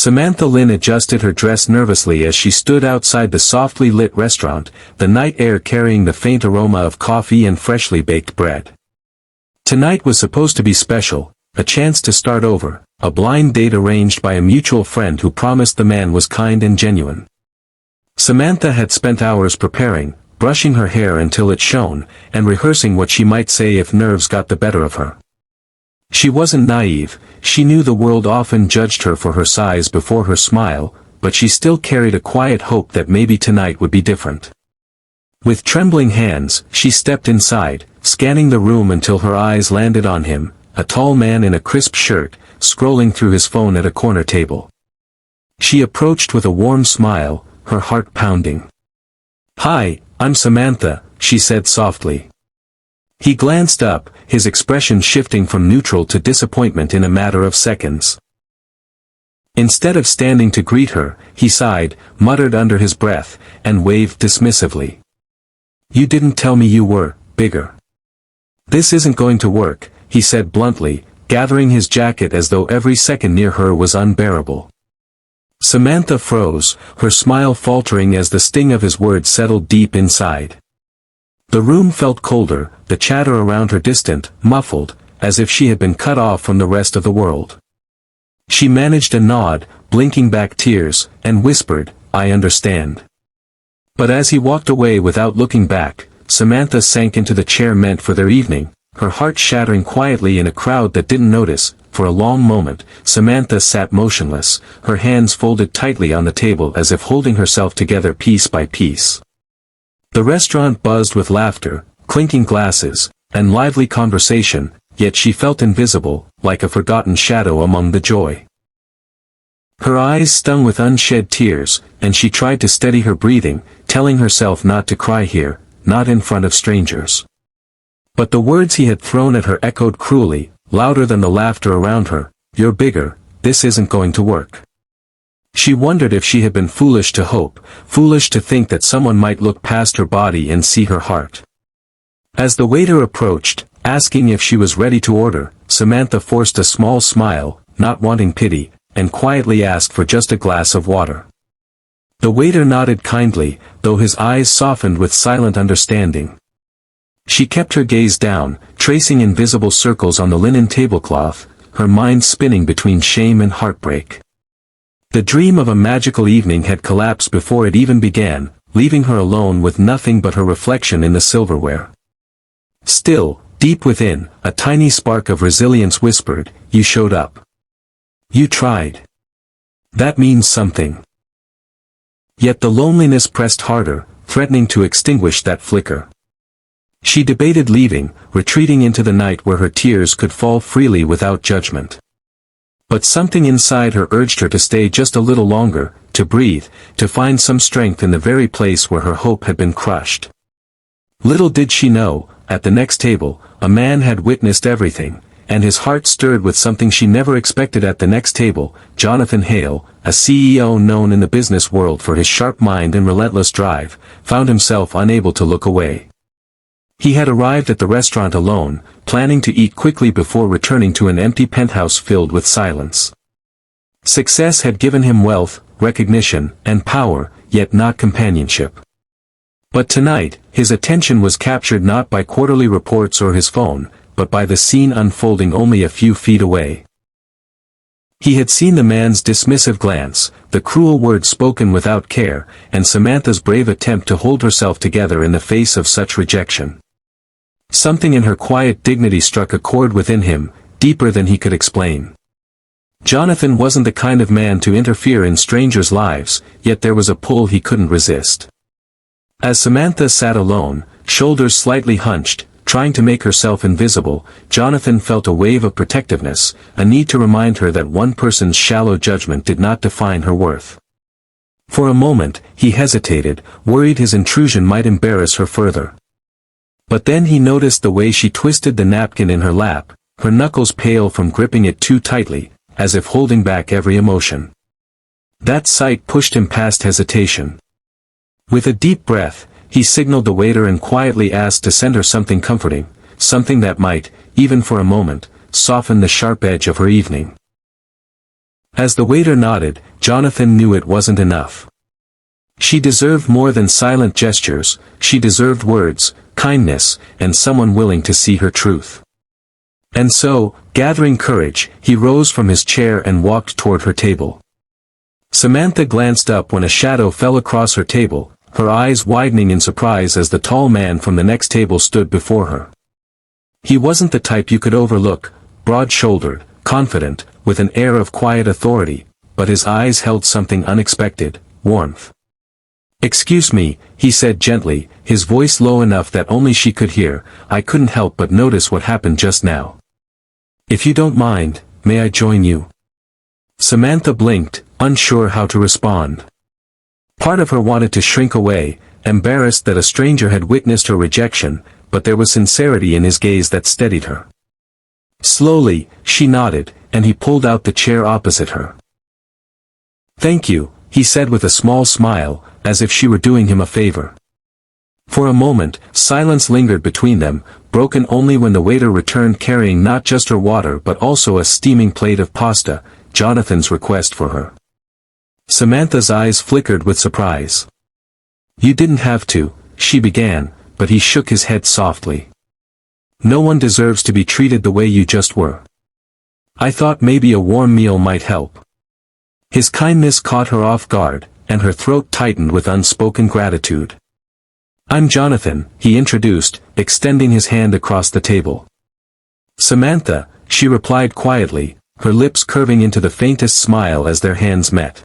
Samantha Lynn adjusted her dress nervously as she stood outside the softly lit restaurant, the night air carrying the faint aroma of coffee and freshly baked bread. Tonight was supposed to be special, a chance to start over, a blind date arranged by a mutual friend who promised the man was kind and genuine. Samantha had spent hours preparing, brushing her hair until it shone, and rehearsing what she might say if nerves got the better of her. She wasn't naive, she knew the world often judged her for her size before her smile, but she still carried a quiet hope that maybe tonight would be different. With trembling hands, she stepped inside, scanning the room until her eyes landed on him, a tall man in a crisp shirt, scrolling through his phone at a corner table. She approached with a warm smile, her heart pounding. "Hi, I'm Samantha," she said softly. He glanced up, his expression shifting from neutral to disappointment in a matter of seconds. Instead of standing to greet her, he sighed, muttered under his breath, and waved dismissively. "You didn't tell me you were bigger." "This isn't going to work," he said bluntly, gathering his jacket as though every second near her was unbearable. Samantha froze, her smile faltering as the sting of his words settled deep inside. The room felt colder, the chatter around her distant, muffled, as if she had been cut off from the rest of the world. She managed a nod, blinking back tears, and whispered, "I understand." But as he walked away without looking back, Samantha sank into the chair meant for their evening, her heart shattering quietly in a crowd that didn't notice. For a long moment, Samantha sat motionless, her hands folded tightly on the table as if holding herself together piece by piece. The restaurant buzzed with laughter, clinking glasses, and lively conversation, yet she felt invisible, like a forgotten shadow among the joy. Her eyes stung with unshed tears, and she tried to steady her breathing, telling herself not to cry here, not in front of strangers. But the words he had thrown at her echoed cruelly, louder than the laughter around her. "You're bigger, this isn't going to work." She wondered if she had been foolish to hope, foolish to think that someone might look past her body and see her heart. As the waiter approached, asking if she was ready to order, Samantha forced a small smile, not wanting pity, and quietly asked for just a glass of water. The waiter nodded kindly, though his eyes softened with silent understanding. She kept her gaze down, tracing invisible circles on the linen tablecloth, her mind spinning between shame and heartbreak. The dream of a magical evening had collapsed before it even began, leaving her alone with nothing but her reflection in the silverware. Still, deep within, a tiny spark of resilience whispered, "You showed up. You tried. That means something." Yet the loneliness pressed harder, threatening to extinguish that flicker. She debated leaving, retreating into the night where her tears could fall freely without judgment. But something inside her urged her to stay just a little longer, to breathe, to find some strength in the very place where her hope had been crushed. Little did she know, at the next table, a man had witnessed everything, and his heart stirred with something she never expected. At the next table, Jonathan Hale, a CEO known in the business world for his sharp mind and relentless drive, found himself unable to look away. He had arrived at the restaurant alone, planning to eat quickly before returning to an empty penthouse filled with silence. Success had given him wealth, recognition, and power, yet not companionship. But tonight, his attention was captured not by quarterly reports or his phone, but by the scene unfolding only a few feet away. He had seen the man's dismissive glance, the cruel words spoken without care, and Samantha's brave attempt to hold herself together in the face of such rejection. Something in her quiet dignity struck a chord within him, deeper than he could explain. Jonathan wasn't the kind of man to interfere in strangers' lives, yet there was a pull he couldn't resist. As Samantha sat alone, shoulders slightly hunched, trying to make herself invisible, Jonathan felt a wave of protectiveness, a need to remind her that one person's shallow judgment did not define her worth. For a moment, he hesitated, worried his intrusion might embarrass her further. But then he noticed the way she twisted the napkin in her lap, her knuckles pale from gripping it too tightly, as if holding back every emotion. That sight pushed him past hesitation. With a deep breath, he signaled the waiter and quietly asked to send her something comforting, something that might, even for a moment, soften the sharp edge of her evening. As the waiter nodded, Jonathan knew it wasn't enough. She deserved more than silent gestures, she deserved words, kindness, and someone willing to see her truth. And so, gathering courage, he rose from his chair and walked toward her table. Samantha glanced up when a shadow fell across her table, her eyes widening in surprise as the tall man from the next table stood before her. He wasn't the type you could overlook, broad-shouldered, confident, with an air of quiet authority, but his eyes held something unexpected, warmth. "Excuse me," he said gently, his voice low enough that only she could hear, "I couldn't help but notice what happened just now. If you don't mind, may I join you?" Samantha blinked, unsure how to respond. Part of her wanted to shrink away, embarrassed that a stranger had witnessed her rejection, but there was sincerity in his gaze that steadied her. Slowly, she nodded, and he pulled out the chair opposite her. "Thank you," he said with a small smile, as if she were doing him a favor. For a moment, silence lingered between them, broken only when the waiter returned carrying not just her water but also a steaming plate of pasta, Jonathan's request for her. Samantha's eyes flickered with surprise. "You didn't have to," she began, but he shook his head softly. "No one deserves to be treated the way you just were. I thought maybe a warm meal might help." His kindness caught her off guard, and her throat tightened with unspoken gratitude. "I'm Jonathan," he introduced, extending his hand across the table. "Samantha," she replied quietly, her lips curving into the faintest smile as their hands met.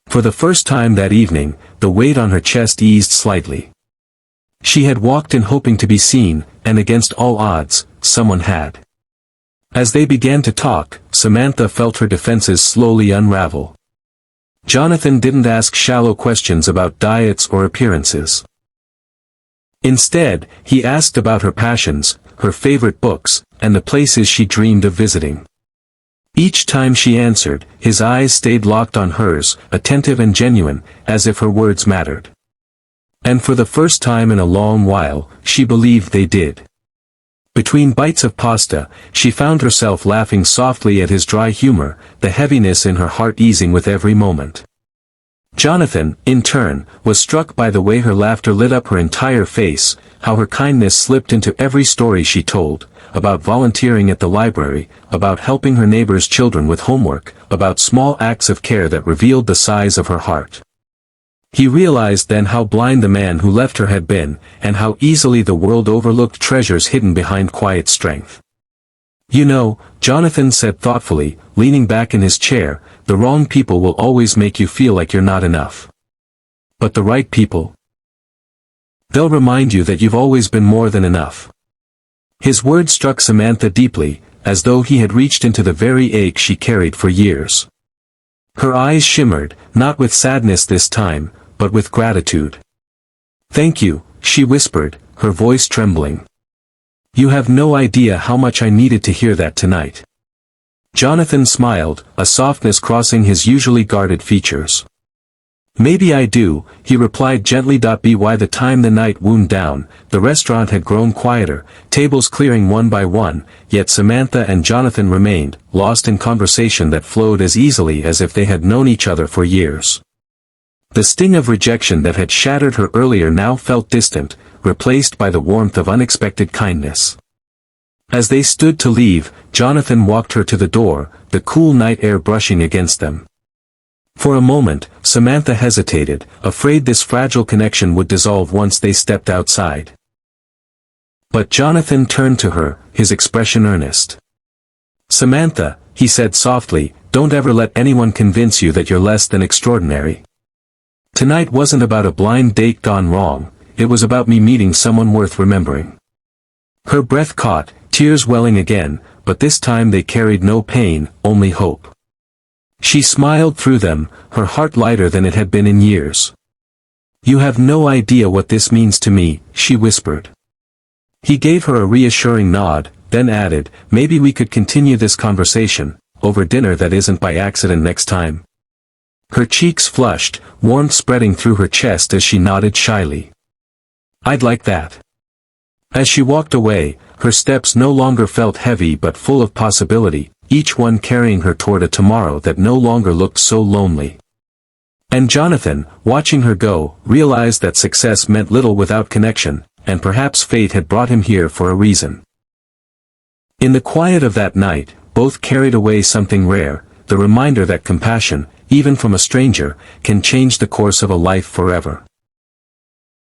For the first time that evening, the weight on her chest eased slightly. She had walked in hoping to be seen, and against all odds, someone had. As they began to talk, Samantha felt her defenses slowly unravel. Jonathan didn't ask shallow questions about diets or appearances. Instead, he asked about her passions, her favorite books, and the places she dreamed of visiting. Each time she answered, his eyes stayed locked on hers, attentive and genuine, as if her words mattered. And for the first time in a long while, she believed they did. Between bites of pasta, she found herself laughing softly at his dry humor, the heaviness in her heart easing with every moment. Jonathan, in turn, was struck by the way her laughter lit up her entire face, how her kindness slipped into every story she told, about volunteering at the library, about helping her neighbor's children with homework, about small acts of care that revealed the size of her heart. He realized then how blind the man who left her had been, and how easily the world overlooked treasures hidden behind quiet strength. "You know," Jonathan said thoughtfully, leaning back in his chair, "the wrong people will always make you feel like you're not enough. But the right people? They'll remind you that you've always been more than enough." His words struck Samantha deeply, as though he had reached into the very ache she carried for years. Her eyes shimmered, not with sadness this time, but with gratitude. "Thank you," she whispered, her voice trembling. "You have no idea how much I needed to hear that tonight." Jonathan smiled, a softness crossing his usually guarded features. "Maybe I do," he replied gently. By the time the night wound down, the restaurant had grown quieter, tables clearing one by one, yet Samantha and Jonathan remained, lost in conversation that flowed as easily as if they had known each other for years. The sting of rejection that had shattered her earlier now felt distant, replaced by the warmth of unexpected kindness. As they stood to leave, Jonathan walked her to the door, the cool night air brushing against them. For a moment, Samantha hesitated, afraid this fragile connection would dissolve once they stepped outside. But Jonathan turned to her, his expression earnest. "Samantha," he said softly, "don't ever let anyone convince you that you're less than extraordinary. Tonight wasn't about a blind date gone wrong, it was about me meeting someone worth remembering." Her breath caught, tears welling again, but this time they carried no pain, only hope. She smiled through them, her heart lighter than it had been in years. "You have no idea what this means to me," she whispered. He gave her a reassuring nod, then added, "Maybe we could continue this conversation, over dinner that isn't by accident next time." Her cheeks flushed, warmth spreading through her chest as she nodded shyly. "I'd like that." As she walked away, her steps no longer felt heavy but full of possibility, each one carrying her toward a tomorrow that no longer looked so lonely. And Jonathan, watching her go, realized that success meant little without connection, and perhaps fate had brought him here for a reason. In the quiet of that night, both carried away something rare, the reminder that compassion, even from a stranger, can change the course of a life forever.